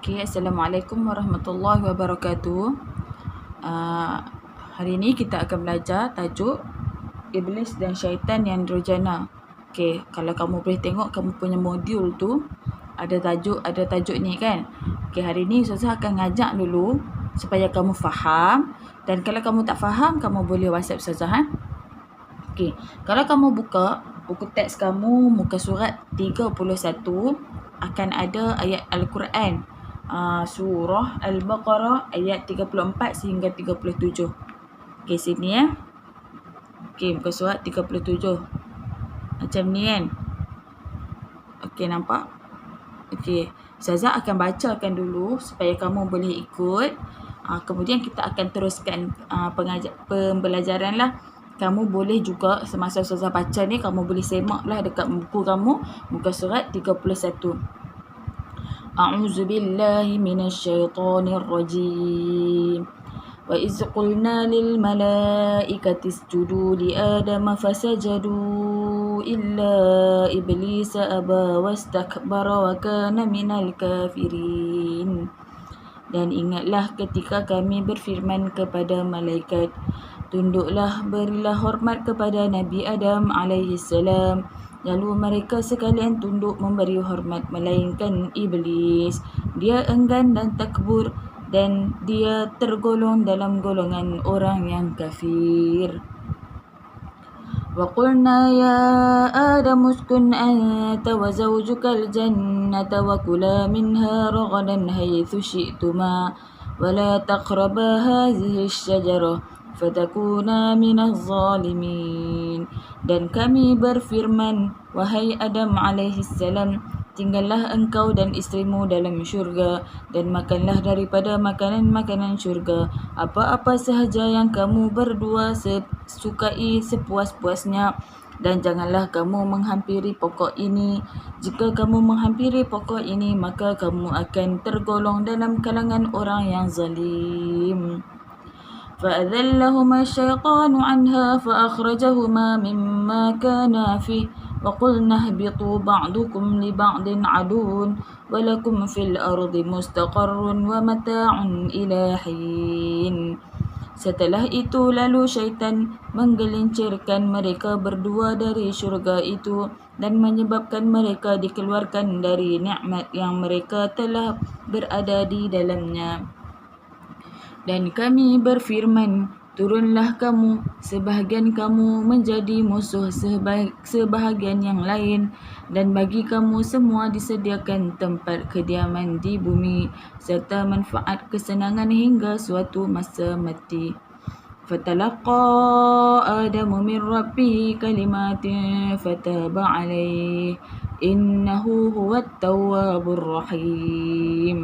Okay, Assalamualaikum warahmatullahi wabarakatuh. Hari ini kita akan belajar tajuk Iblis dan Syaitan yang Durjana. Okay, kalau kamu boleh tengok kamu punya modul tu ada tajuk ni kan. Okay, hari ni Ustazah akan ngajak dulu supaya kamu faham, dan kalau kamu tak faham kamu boleh WhatsApp Ustazah. Okay, kalau kamu buka buku teks kamu muka surat 31 akan ada ayat Al-Quran. Surah Al-Baqarah ayat 34 sehingga 37. Okey, sini ya. Okey, muka surat 37. Macam ni kan. Okey, nampak? Okey, Ustazah akan bacakan dulu supaya kamu boleh ikut. Kemudian kita akan teruskan pembelajaran lah. Kamu boleh juga semasa Ustazah baca ni, kamu boleh semak lah dekat buku kamu, muka surat 31. A'udzu billahi minasyaitonir rajim. Wa iz qulna lil malaikati isjudu li adama fasajadu illa iblisa aba wastakbara wa kana minal kafirin. Dan ingatlah ketika kami berfirman kepada malaikat, tunduklah, berilah hormat kepada Nabi Adam alaihissalam. Lalu mereka sekalian tunduk memberi hormat melainkan iblis. Dia enggan dan takbur, dan dia tergolong dalam golongan orang yang kafir. وَقُلْنَا يَا آدَمُ اسْكُنْ أَنْتَ وَزَوْجُكَ الْجَنَّةَ وَكُلَا مِنْهَا رَغَدًا حَيْثُ شِئْتُمَا وَلَا تَقْرَبَا هَذِهِ الشَّجَرَةَ فَتَكُونَا مِنَ الظَّالِمِينَ. Dan kami berfirman, wahai Adam alaihissalam, tinggallah engkau dan isterimu dalam syurga, dan makanlah daripada makanan-makanan syurga, apa-apa sahaja yang kamu berdua sukai sepuas-puasnya, dan janganlah kamu menghampiri pokok ini. Jika kamu menghampiri pokok ini, maka kamu akan tergolong dalam kalangan orang yang zalim. فأذلهما الشيطان عنها فأخرجهما مما كانا فيه وقلنا اهبطوا بعضكم لبعض عدو ولكم في الأرض مستقر ومتاع إلى حين. Setelah itu lalu syaitan menggelincirkan mereka berdua dari syurga itu dan menyebabkan mereka dikeluarkan dari nikmat yang mereka telah berada di dalamnya. Dan kami berfirman, turunlah kamu, sebahagian kamu menjadi musuh sebahagian yang lain, dan bagi kamu semua disediakan tempat kediaman di bumi serta manfaat kesenangan hingga suatu masa mati. فَتَلَقَّى آدَمُ مِنْ رَبِّهِ كَلِمَاتٍ فَتَابَ عَلَيْهِ إِنَّهُ هُوَ التَّوَّابُ الرَّحِيمُ.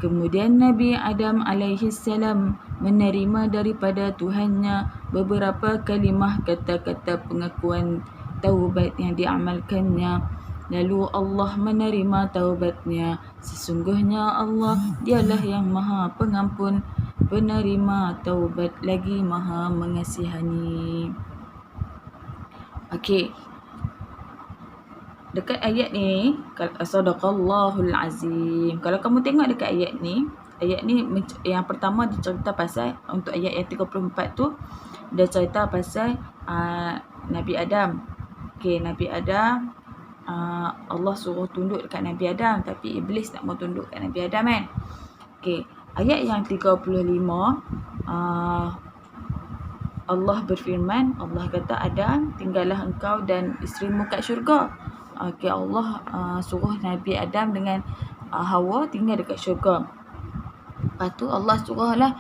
Kemudian Nabi Adam alaihissalam menerima daripada Tuhannya beberapa kalimah kata-kata pengakuan taubat yang diamalkannya. Lalu Allah menerima taubatnya. Sesungguhnya Allah dialah yang maha pengampun, penerima taubat lagi maha mengasihani. Okey. Dekat ayat ni, Sadaqallahul Azim. Kalau kamu tengok dekat ayat ni yang pertama dia cerita pasal, untuk ayat yang 34 tu, dia cerita pasal Nabi Adam. Okey, Nabi Adam, Allah suruh tunduk dekat Nabi Adam, tapi iblis tak mau tunduk dekat Nabi Adam kan. Okey, ayat yang 35, Allah berfirman, Allah kata, Adam, tinggallah engkau dan isterimu kat syurga. Okey, Allah suruh Nabi Adam dengan Hawa tinggal dekat syurga. Lepas tu Allah suruhlah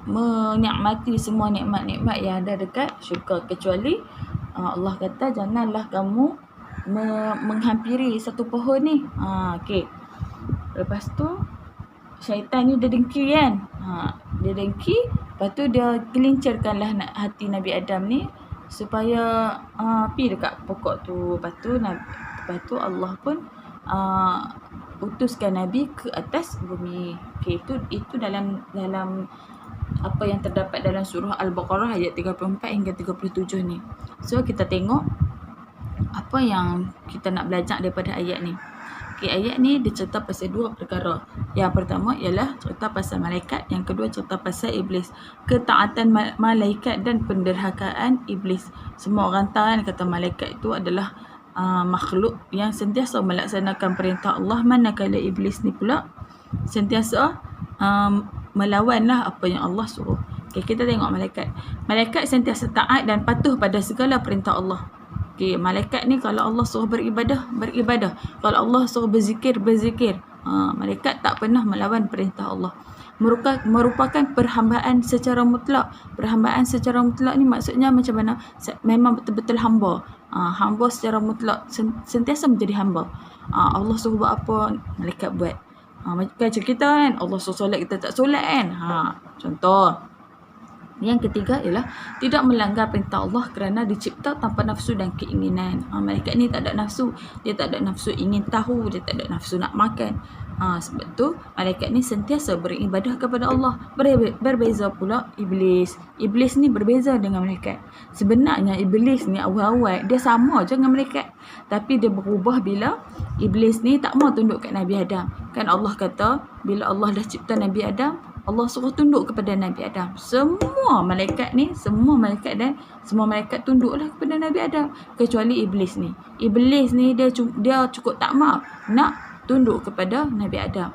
menikmati semua nikmat-nikmat yang ada dekat syurga, kecuali Allah kata janganlah kamu menghampiri satu pohon ni. Okey. Lepas tu syaitan ni dia dengki kan. Dia dengki, lepas tu dia gelincirkanlah hati Nabi Adam ni supaya pergi dekat pokok tu. Lepas tu Allah pun utuskan Nabi ke atas bumi. Okey, itu dalam apa yang terdapat dalam surah Al-Baqarah ayat 34 hingga 37 ni. So kita tengok apa yang kita nak belajar daripada ayat ni. Okay, ayat ni dia cerita pasal dua perkara. Yang pertama ialah cerita pasal malaikat, yang kedua cerita pasal iblis. Ketaatan malaikat dan penderhakaan iblis. Semua orang tahu kan kata malaikat itu adalah makhluk yang sentiasa melaksanakan perintah Allah, manakala iblis ni pula sentiasa melawanlah apa yang Allah suruh. Okay, kita tengok malaikat. Malaikat sentiasa taat dan patuh pada segala perintah Allah. Okay, malaikat ni kalau Allah suruh beribadah, beribadah. Kalau Allah suruh berzikir, berzikir. Malaikat tak pernah melawan perintah Allah. Merupakan perhambaan secara mutlak. Perhambaan secara mutlak ni maksudnya macam mana? Memang betul-betul hamba. Hamba secara mutlak, sentiasa menjadi hamba. Allah suruh buat apa, malaikat buat. Macam kita kan, Allah suruh solat, kita tak solat kan. Contoh. Yang ketiga ialah tidak melanggar perintah Allah kerana dicipta tanpa nafsu dan keinginan. Malaikat ni tak ada nafsu. Dia tak ada nafsu ingin tahu. Dia tak ada nafsu nak makan. Sebab tu malaikat ni sentiasa beribadah kepada Allah. Berbeza pula iblis. Iblis ni berbeza dengan malaikat. Sebenarnya iblis ni awal-awal dia sama je dengan malaikat. Tapi dia berubah bila iblis ni tak mau tunduk kat Nabi Adam. Kan Allah kata bila Allah dah cipta Nabi Adam, Allah suruh tunduk kepada Nabi Adam. Semua malaikat tunduklah kepada Nabi Adam, kecuali iblis ni. Iblis ni dia cukup tak mau nak tunduk kepada Nabi Adam.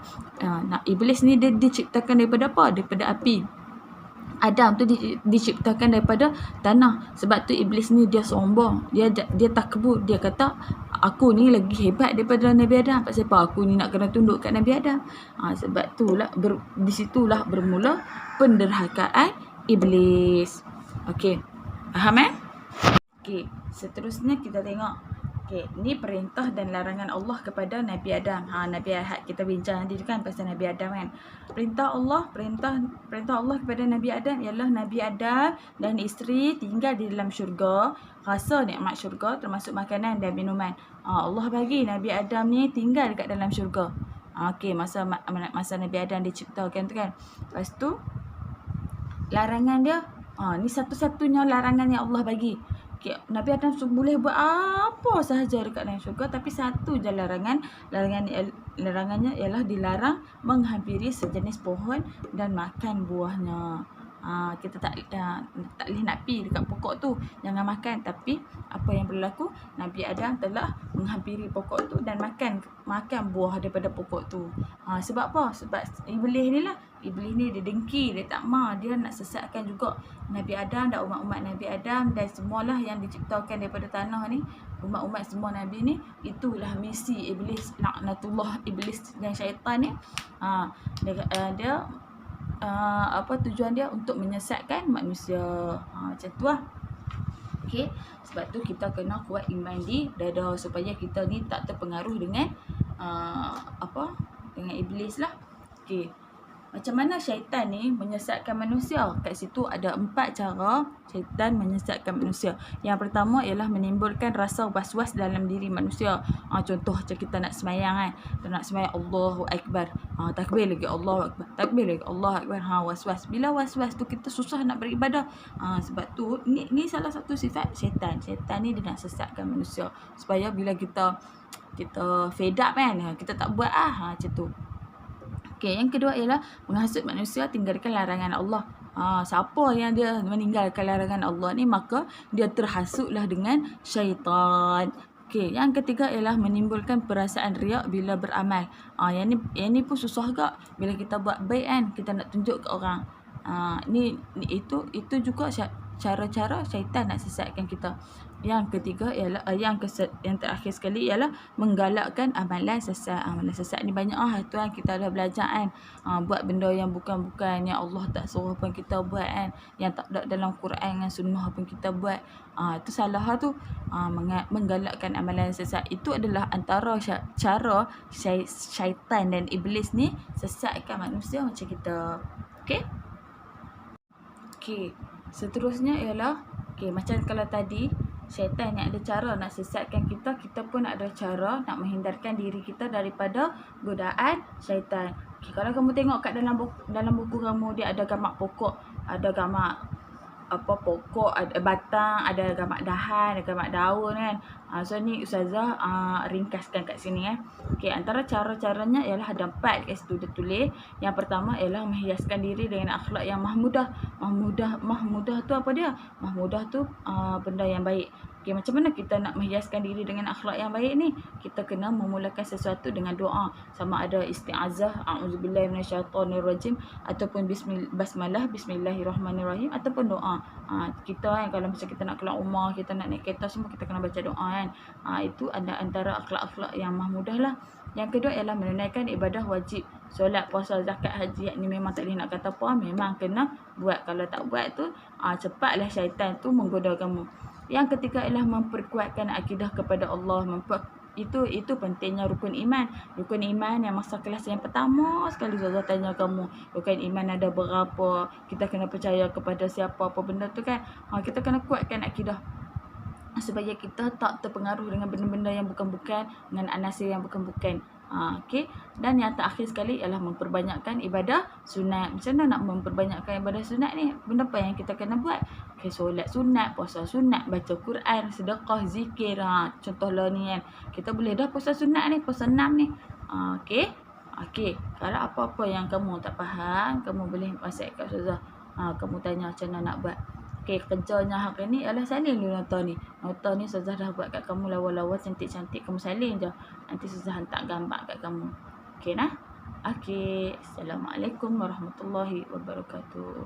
Iblis ni dia diciptakan daripada apa? Daripada api. Adam tu diciptakan daripada tanah. Sebab tu iblis ni dia sombong. Dia takbur. Dia kata aku ni lagi hebat daripada Nabi Adam. Pasal apa aku ni nak kena tunduk kat Nabi Adam? Sebab itulah di situlah bermula penderhakaan iblis. Okey. Faham Okey, seterusnya kita tengok. Okey, ni perintah dan larangan Allah kepada Nabi Adam. Nabi Ahad kita bincang nanti kan pasal Nabi Adam kan. Perintah Allah kepada Nabi Adam ialah Nabi Adam dan isteri tinggal di dalam syurga, rasa nikmat syurga termasuk makanan dan minuman. Allah bagi Nabi Adam ni tinggal dekat dalam syurga. Okey, masa Nabi Adam diciptakan tu kan. Lepas tu larangan dia, ni satu-satunya larangan yang Allah bagi. Nabi Adam boleh buat apa sahaja dekat dalam syurga, tapi satu je larangannya ialah dilarang menghampiri sejenis pohon dan makan buahnya. Kita tak boleh nak pergi dekat pokok tu, jangan makan. Tapi apa yang berlaku, Nabi Adam telah menghampiri pokok tu dan makan buah daripada pokok tu. Sebab apa? Sebab iblis ni dia dengki, dia tak mau, dia nak sesatkan juga Nabi Adam dan umat-umat Nabi Adam dan semualah yang diciptakan daripada tanah ni, umat-umat semua Nabi ni. Itulah misi iblis, laknatullah iblis dan syaitan ni. Dia tujuan dia untuk menyesatkan manusia. Macam tu lah. Okey, sebab tu kita kena kuat iman di dada supaya kita ni tak terpengaruh dengan dengan iblis lah. Okey, macam mana syaitan ni menyesatkan manusia? Kat situ ada 4 cara syaitan menyesatkan manusia. Yang pertama ialah menimbulkan rasa was-was dalam diri manusia. Contoh macam kita nak semayang kan. Kita nak semayang Allahu Akbar. Takbir lagi Allahu Akbar. Takbir lagi Allahu Akbar. Was-was. Bila was-was tu kita susah nak beribadah. Sebab tu ni salah satu sifat syaitan. Syaitan ni dia nak sesatkan manusia. Supaya bila kita fed up kan, kita tak buat macam tu. Okay, yang kedua ialah menghasut manusia tinggalkan larangan Allah. Siapa yang dia meninggalkan larangan Allah ni, maka dia terhasutlah dengan syaitan. Okay, yang ketiga ialah menimbulkan perasaan riak bila beramal. Yang ni pun susah agak. Bila kita buat baik kan, kita nak tunjuk ke orang. Itu juga cara-cara syaitan nak sesatkan kita. Yang ketiga ialah yang terakhir sekali ialah menggalakkan amalan sesat. Amalan sesat ni banyak tu kan, kita dah belajar kan. Buat benda yang bukan-bukan, yang Allah tak suruh pun kita buat kan, yang tak ada dalam Quran dan sunnah pun kita buat. Itu salah tu. Menggalakkan amalan sesat itu adalah antara cara syaitan dan iblis ni sesatkan manusia macam kita. Okey, seterusnya ialah macam kalau tadi syaitan yang ada cara nak sesatkan kita, kita pun ada cara nak menghindarkan diri kita daripada godaan syaitan. Kalau kamu tengok kat dalam buku kamu, dia ada gambar pokok, ada gambar apa pokok, ada batang, ada gambar dahan, ada gambar daun kan. So ni ustazah ringkaskan kat sini Okey, antara cara-caranya ialah ada 4 kat situ dia tulis. Yang pertama ialah menghiaskan diri dengan akhlak yang mahmudah. Mahmudah tu apa dia? Mahmudah tu benda yang baik. Okey, macam mana kita nak menghiaskan diri dengan akhlak yang baik ni? Kita kena memulakan sesuatu dengan doa. Sama ada isti'azah, a'udzubillahi minasyaitonirrajim, ataupun basmalah, bismillahirrahmanirrahim, ataupun doa. Kita kan kalau macam kita nak keluar rumah, kita nak naik kereta semua, kita kena baca doa kan. Itu ada antara akhlak-akhlak yang mahmudah lah. Yang kedua ialah menunaikan ibadah wajib. Solat, puasa, zakat, haji ni memang tak boleh nak kata apa, memang kena buat. Kalau tak buat tu cepatlah syaitan tu menggoda kamu. Yang ketiga ialah memperkuatkan akidah kepada Allah. Itu pentingnya rukun iman. Rukun iman yang masa kelas yang pertama sekali Ustazah tanya kamu, rukun iman ada berapa, kita kena percaya kepada siapa, apa benda tu kan. Kita kena kuatkan akidah supaya kita tak terpengaruh dengan benda-benda yang bukan-bukan, dengan anasir yang bukan-bukan. Okey. Dan yang terakhir sekali ialah memperbanyakkan ibadah sunat. Macam mana nak memperbanyakkan ibadah sunat ni? Benda apa yang kita kena buat? Okey, solat sunat, puasa sunat, baca Quran, sedekah, zikir. Contohlah ni kan. Kita boleh dah puasa sunat ni, puasa 6 ni. Okey. Okey, kalau apa-apa yang kamu tak faham, kamu boleh WhatsApp kat Ustazah. Kamu tanya macam mana nak buat. Okey, kerjanya hari ni ialah salin dulu nota ni. Nota ni Ustazah dah buat kat kamu lawa-lawa cantik-cantik. Kamu salin je. Nanti Ustazah hantar gambar kat kamu. Okey nah? Okey. Assalamualaikum warahmatullahi wabarakatuh.